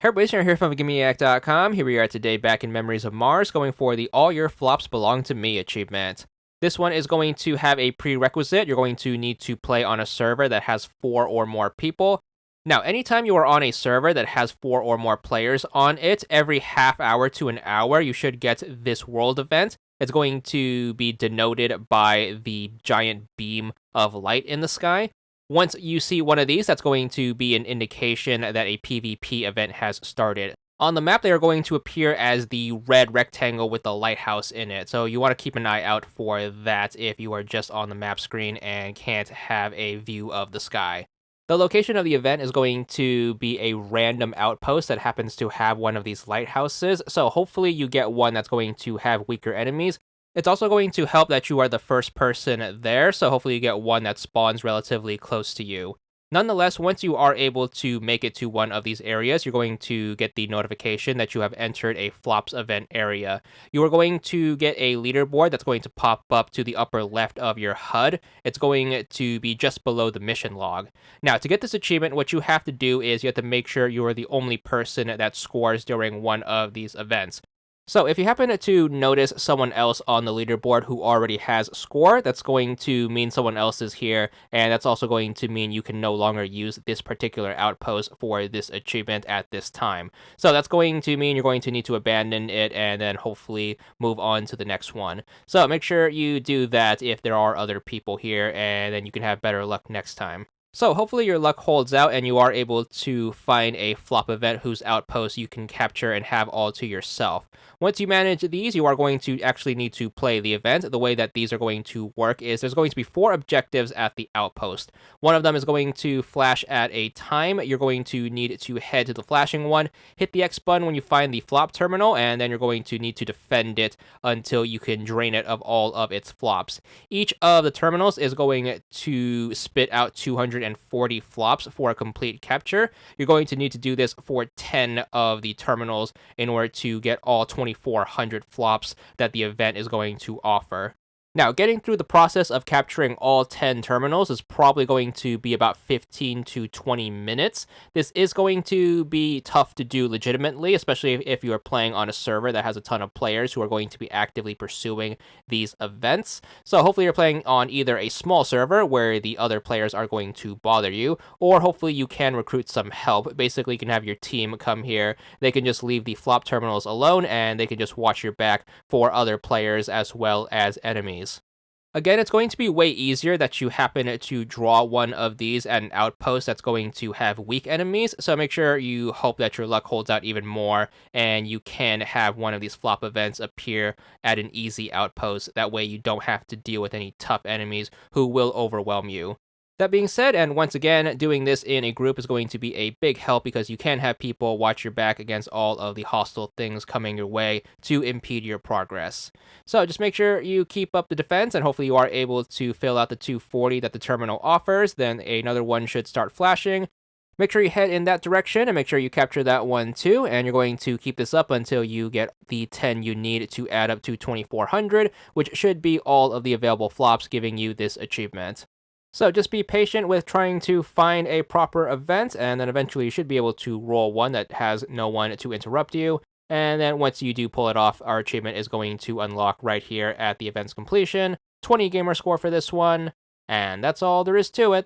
Hey everybody, Sarah here from VidGamiac.com. Here we are today back in Memories of Mars, going for the All Your Flops Belong to Me achievement. This one is going to have a prerequisite. You're going to need to play on a server that has 4 or more people. Now, anytime you are on a server that has 4 or more players on it, every half hour to an hour, you should get this world event. It's going to be denoted by the giant beam of light in the sky. Once you see one of these, that's going to be an indication that a PvP event has started. On the map, they are going to appear as the red rectangle with the lighthouse in it, so you want to keep an eye out for that if you are just on the map screen and can't have a view of the sky. The location of the event is going to be a random outpost that happens to have one of these lighthouses, so hopefully you get one that's going to have weaker enemies. It's also going to help that you are the first person there, so hopefully you get one that spawns relatively close to you. Nonetheless, once you are able to make it to one of these areas, you're going to get the notification that you have entered a Flops event area. You are going to get a leaderboard that's going to pop up to the upper left of your HUD. It's going to be just below the mission log. Now, to get this achievement, what you have to do is you have to make sure you are the only person that scores during one of these events. So if you happen to notice someone else on the leaderboard who already has score, that's going to mean someone else is here, and that's also going to mean you can no longer use this particular outpost for this achievement at this time. So that's going to mean you're going to need to abandon it and then hopefully move on to the next one. So make sure you do that if there are other people here, and then you can have better luck next time. So hopefully your luck holds out and you are able to find a flop event whose outpost you can capture and have all to yourself. Once you manage these, you are going to actually need to play the event. The way that these are going to work is there's going to be 4 objectives at the outpost. One of them is going to flash at a time. You're going to need to head to the flashing one, hit the X button when you find the flop terminal, and then you're going to need to defend it until you can drain it of all of its flops. Each of the terminals is going to spit out 240 flops for a complete capture. You're going to need to do this for 10 of the terminals in order to get all 2,400 flops that the event is going to offer. Now, getting through the process of capturing all 10 terminals is probably going to be about 15 to 20 minutes. This is going to be tough to do legitimately, especially if you are playing on a server that has a ton of players who are going to be actively pursuing these events. So hopefully you're playing on either a small server where the other players are going to bother you, or hopefully you can recruit some help. Basically, you can have your team come here. They can just leave the flop terminals alone, and they can just watch your back for other players as well as enemies. Again, it's going to be way easier that you happen to draw one of these at an outpost that's going to have weak enemies, so make sure you hope that your luck holds out even more and you can have one of these flop events appear at an easy outpost. That way you don't have to deal with any tough enemies who will overwhelm you. That being said, and once again, doing this in a group is going to be a big help because you can have people watch your back against all of the hostile things coming your way to impede your progress. So just make sure you keep up the defense and hopefully you are able to fill out the 240 that the terminal offers. Then another one should start flashing. Make sure you head in that direction and make sure you capture that one too. And you're going to keep this up until you get the 10 you need to add up to 2,400, which should be all of the available flops giving you this achievement. So just be patient with trying to find a proper event, and then eventually you should be able to roll one that has no one to interrupt you. And then once you do pull it off, our achievement is going to unlock right here at the event's completion. 20 gamer score for this one, and that's all there is to it.